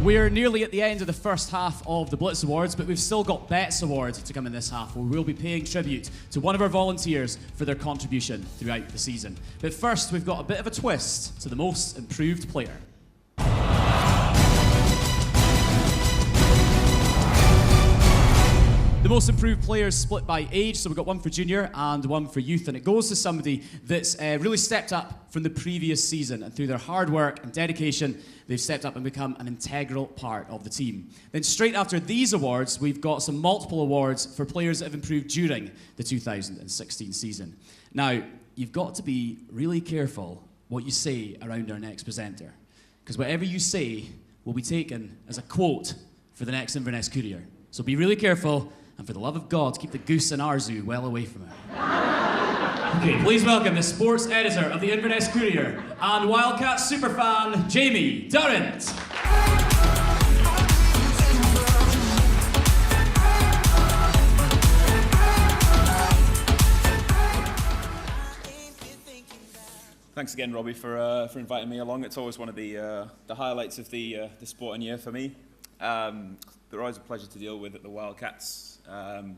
we're nearly at the end of the first half of the BLITZ Awards, but we've still got BETS Award to come in this half, where we'll be paying tribute to one of our volunteers for their contribution throughout the season. But first, we've got a bit of a twist to the most improved player. The most improved players split by age, so we've got one for junior and one for youth, and it goes to somebody that's really stepped up from the previous season, and through their hard work and dedication, they've stepped up and become an integral part of the team. Then straight after these awards, we've got some multiple awards for players that have improved during the 2016 season. Now, you've got to be really careful what you say around our next presenter, because whatever you say will be taken as a quote for the next Inverness Courier. So be really careful. And for the love of God, keep the goose in our zoo well away from her. Okay, please welcome the sports editor of the Inverness Courier and Wildcats superfan, Jamie Durent. Thanks again, Robbie, for inviting me along. It's always one of the highlights of the sporting year for me. They're always a pleasure to deal with at the Wildcats,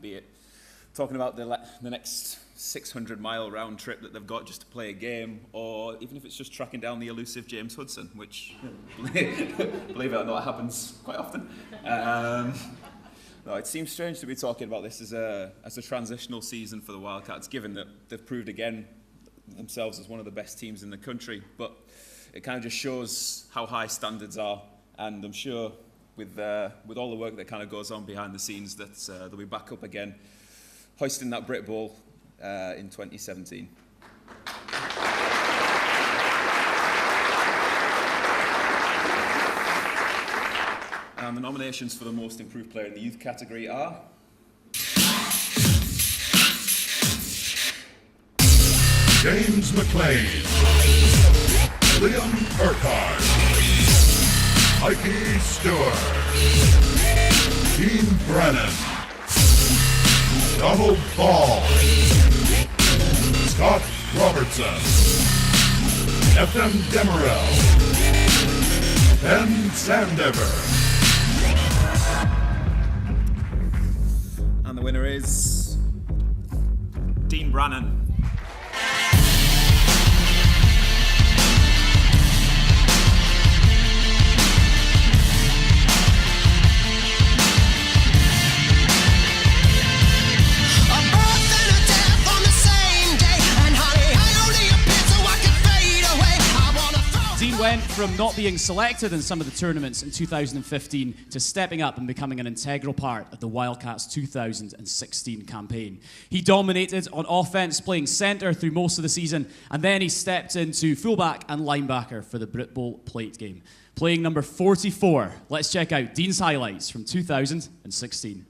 be it talking about the next 600-mile round trip that they've got just to play a game, or even if it's just tracking down the elusive James Hudson, which, believe it or not, happens quite often. No, it seems strange to be talking about this as a transitional season for the Wildcats, given that they've proved again themselves as one of the best teams in the country, but it kind of just shows how high standards are, and I'm sure with all the work that kind of goes on behind the scenes, that they'll be back up again, hoisting that Brit Ball in 2017. And the nominations for the most improved player in the youth category are James McLean, Liam Urquhart, Mikey Stewart, Dean Brannen, Donald Ball, Scott Robertson, F.M. Demerell, Ben Sandever. And the winner is Dean Brannen. Dean went from not being selected in some of the tournaments in 2015 to stepping up and becoming an integral part of the Wildcats 2016 campaign. He dominated on offense, playing centre through most of the season, and then he stepped into fullback and linebacker for the Brit Bowl plate game. Playing number 44, let's check out Dean's highlights from 2016.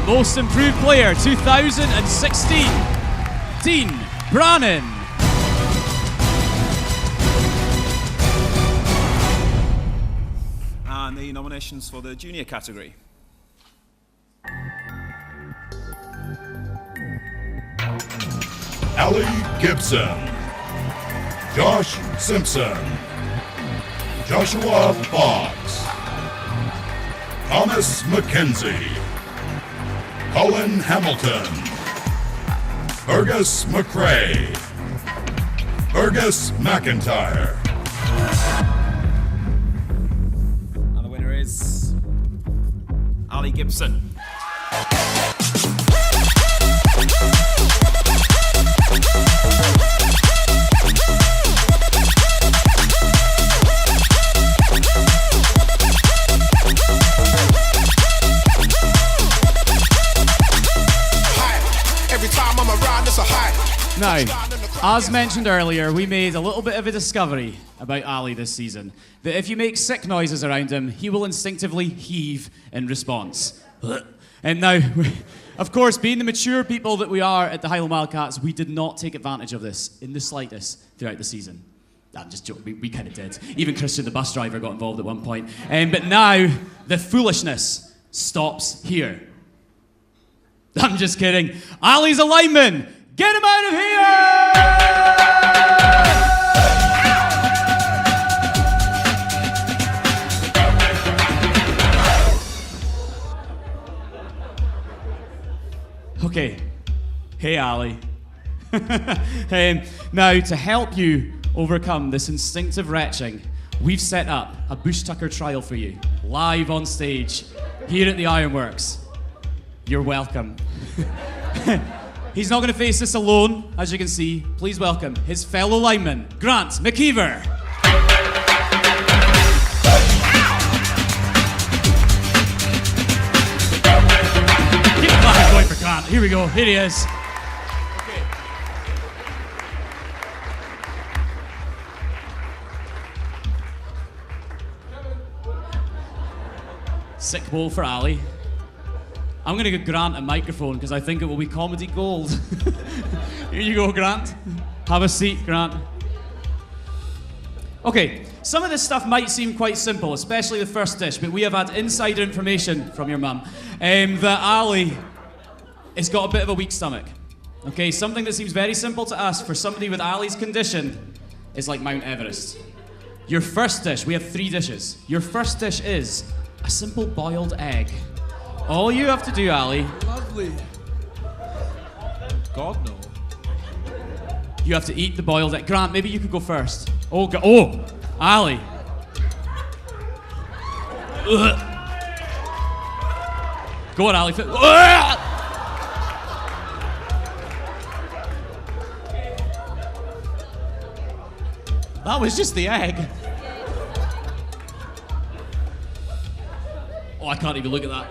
Most Improved Player 2016, Dean Brannen. And the nominations for the junior category. Ali Gibson, Josh Simpson, Joshua Fox, Thomas McKenzie, Colin Hamilton, Fergus McRae. Fergus McIntyre. And the winner is Ali Gibson. Now, as mentioned earlier, we made a little bit of a discovery about Ali this season. That if you make sick noises around him, he will instinctively heave in response. And now, of course, being the mature people that we are at the Highland Wildcats, we did not take advantage of this in the slightest throughout the season. I'm just joking, we kind of did. Even Christian, the bus driver, got involved at one point. But now, the foolishness stops here. I'm just kidding. Ali's a lineman! Get him out of here! Okay. Hey, Ali. Now, to help you overcome this instinctive retching, we've set up a Bush Tucker trial for you, live on stage, here at the Ironworks. You're welcome. He's not going to face this alone, as you can see. Please welcome his fellow lineman, Grant McKeever. Keep the clapping going for Grant. Here we go. Here he is. Okay. Sick bowl for Ali. I'm going to give Grant a microphone because I think it will be comedy gold. Here you go, Grant. Have a seat, Grant. Okay, some of this stuff might seem quite simple, especially the first dish, but we have had insider information from your mum that Ali has got a bit of a weak stomach. Okay, something that seems very simple to us for somebody with Ali's condition is like Mount Everest. Your first dish, we have 3 dishes. Your first dish is a simple boiled egg. All you have to do, Ali. Lovely. God, no. You have to eat the boiled egg. Grant, maybe you could go first. Oh, Ali. Ugh. Go on, Ali. That was just the egg. Oh, I can't even look at that.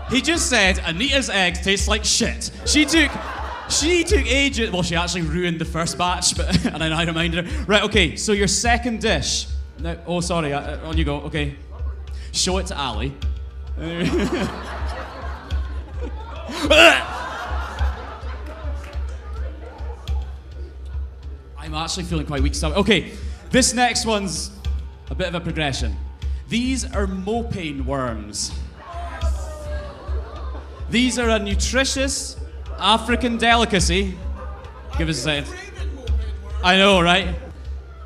He just said Anita's eggs taste like shit. She took ages. Well, she actually ruined the first batch, but and then I reminded her. Right, okay. So your second dish. No, oh, sorry. On you go. Okay. Show it to Ali. I'm actually feeling quite weak stomach. Okay, this next one's a bit of a progression. These are mopane worms. These are a nutritious African delicacy. Give us a second. I know, right?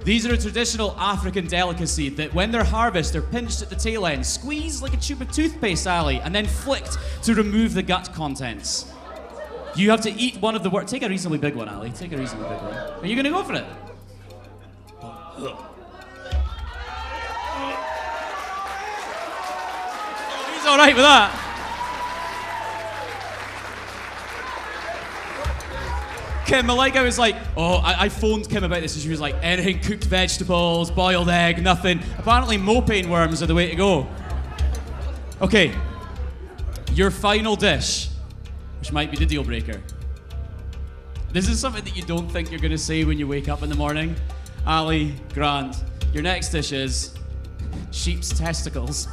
These are a traditional African delicacy that when they're harvested, they're pinched at the tail end, squeezed like a tube of toothpaste, Ali, and then flicked to remove the gut contents. You have to eat one of the worms. Take a reasonably big one, Ali. Take a reasonably big one. Are you going to go for it? He's all right with that. Kim, Malika was like, I phoned Kim about this and she was like, anything cooked vegetables, boiled egg, nothing. Apparently mopane worms are the way to go. Okay, your final dish, which might be the deal breaker. This is something that you don't think you're gonna say when you wake up in the morning. Ali, Grant, your next dish is sheep's testicles.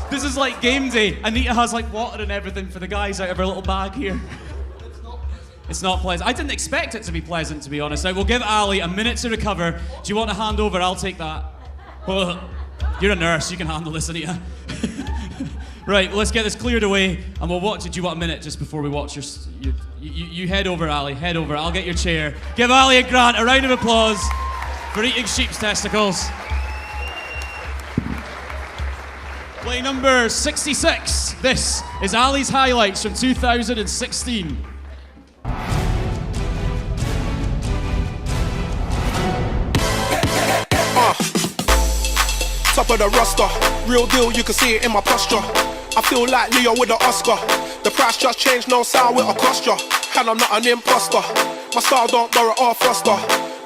This is like game day. Anita has like water and everything for the guys out of her little bag here. It's not pleasant. I didn't expect it to be pleasant, to be honest. Now, we'll give Ali a minute to recover. Do you want a hand over? I'll take that. You're a nurse. You can handle this, Anita. Right, let's get this cleared away, and we'll watch it. Do you want a minute just before we watch you head over, Ali. Head over. I'll get your chair. Give Ali and Grant a round of applause for eating sheep's testicles. Play number 66. This is Ali's highlights from 2016. Top of the roster, real deal, you can see it in my posture. I feel like Leo with an Oscar. The price just changed, no sound with a coster. And I'm not an imposter. My style don't borrow or foster.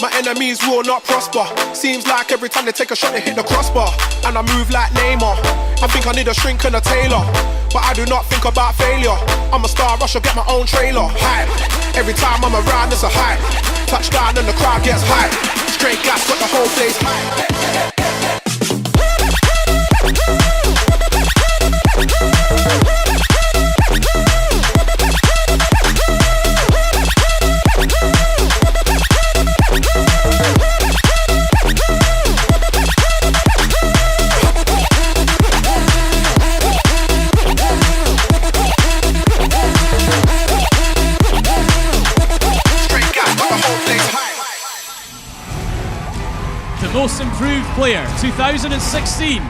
My enemies will not prosper. Seems like every time they take a shot they hit the crossbar. And I move like Neymar. I think I need a shrink and a tailor, but I do not think about failure. I'm a star, I should get my own trailer. Hype, every time I'm around there's a hype. Touchdown and the crowd gets hype. Straight gas got the whole place hype. Most improved player 2016,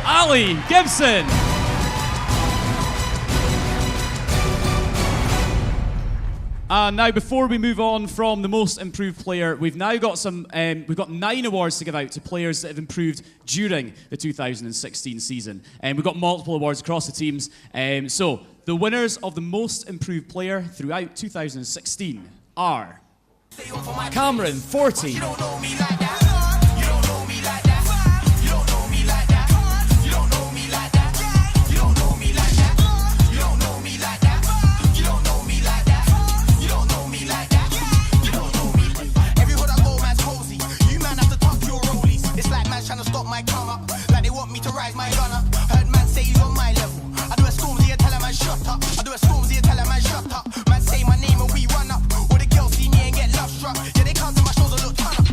Ali Gibson. And now, before we move on from the most improved player, we've now got we've got 9 awards to give out to players that have improved during the 2016 season. And we've got multiple awards across the teams. So the winners of the most improved player throughout 2016 are Cameron, 40. Trying to stop my come up, like they want me to rise my gun up. Heard man say he's on my level. I do a Stormzy and tell him man shut up. I do a Stormzy and tell him man shut up. Man say my name and we run up. All the girls see me and get love struck. Yeah, they come to my shows and look turn up.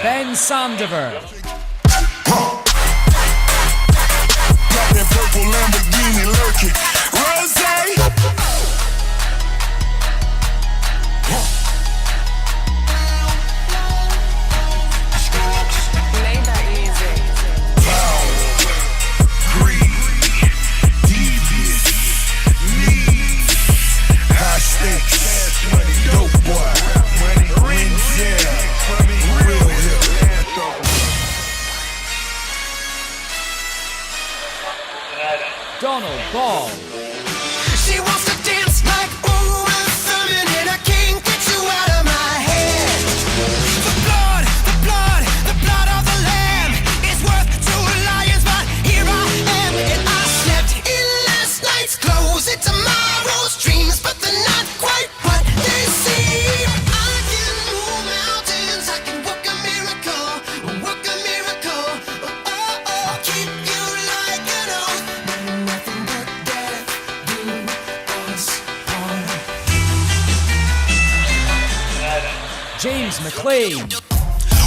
Ben Sandover. Got purple Lamborghini lurking. Rose. Donald Ball. She wants to dance like Uma Thurman, and I can't get you out of my head. The blood, the blood, the blood of the lamb is worth 2 lions, but here I am, and I slept in last night's clothes. It's tomorrow's dreams, but they're not quite what they seem. I can move mountains, I can work a miracle, work a miracle. Oh, keep you like an oath. Nothing but death do us part. James McLean.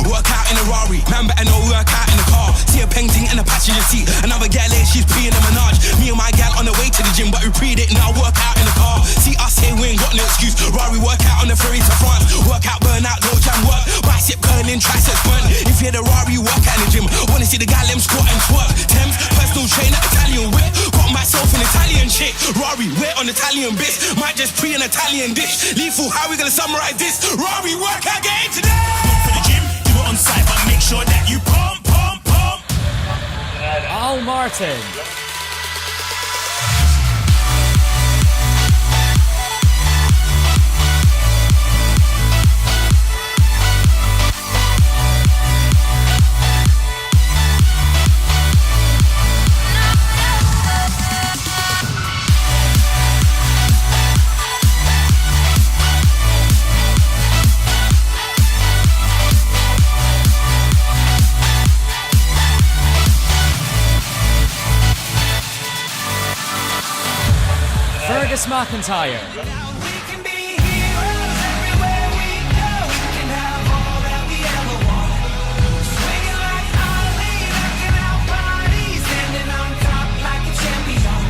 Work out in a Rari, man better no work out in the car. See a painting in the passenger seat, another gal there, she's peeing a Menage. Me and my gal on the way to the gym, but we preed it, now work out in the car. See us here, we ain't got no excuse. Rari work out on the ferry to France. Work out, burn out, low jam work. Bicep curling, triceps burn. If you're the Rari, work out in the gym. Wanna see the gal, them squat and twerk. Thames, personal trainer, Italian whip. Got myself an Italian chick. Rari, we're on Italian bits. Might just pre an Italian dish. Lethal, how we gonna summarize this? Rari, work out game today. For the gym, do it on site, but make sure that you pump. Al Martin. Thomas McIntyre. We can be heroes everywhere we go. We can have all that we ever want. Swinging like Ali, rocking out bodies, standing on top like a champion.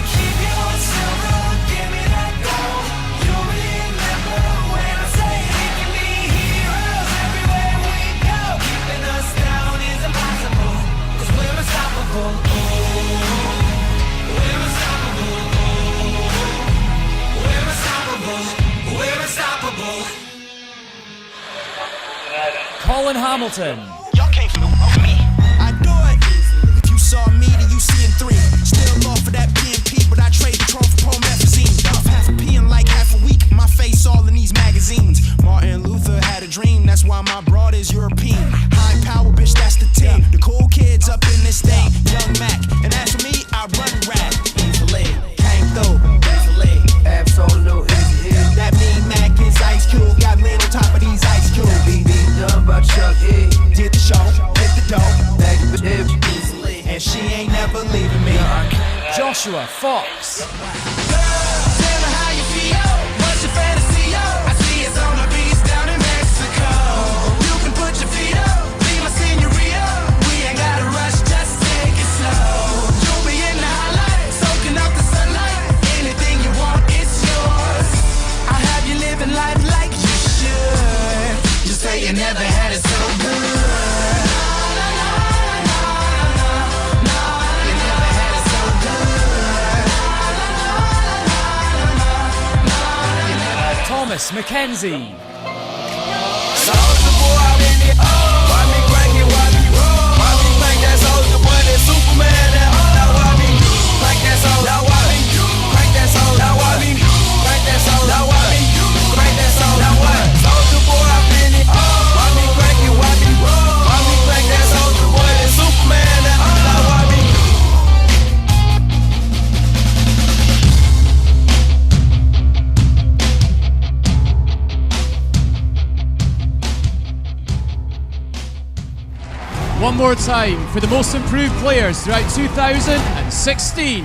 Keep your silver, give me that gold. You'll remember when I say we can be heroes everywhere we go. Keeping us down is impossible, 'cause we're unstoppable. We're unstoppable. We're unstoppable. We're unstoppable. Colin Hamilton. Y'all came from me. I do it. If you saw me, then you seeing three. Still off of that PNP, but I trade Patron for promethazine. Off half a P in like half a week. My face all in these magazines. Martin Luther had a dream. That's why my broad is European. High power, bitch, that's the team. The cool kids up in this thing. Young Mac. And as for me, I run rap. Easily. Came through. Easily. Absolute easy. That mean Mac is Ice Cube. Got lit on top of these ice cubes. Beat done by Chuck E. Did the show, hit the dough. Back to the easily. And she ain't never leaving me. Joshua Fox. Tell me how you feel. What's your fantasy? I see it's on the beach down in Mexico. You can put your feet up, be my senorita. We ain't gotta rush, just take it slow. You'll be in the highlight, soaking up the sunlight. Anything you want, it's yours. I have you living life like you should. You say you never had it so good. You never had it so good. Thomas Mackenzie. Soulja Boy, I'm in it. Why me crank it? Why me roll? Why me crank that Soulja Boy? That Superman. Now why me crank that soul? Now why me crank that soul? Now why me crank that soul? Now why me crank that soul? Now what? Soulja Boy, I'm in it. Why me crank it? Why me roll? Why me crank that Soulja Boy? That Superman. Now why me? One more time for the most improved players throughout 2016.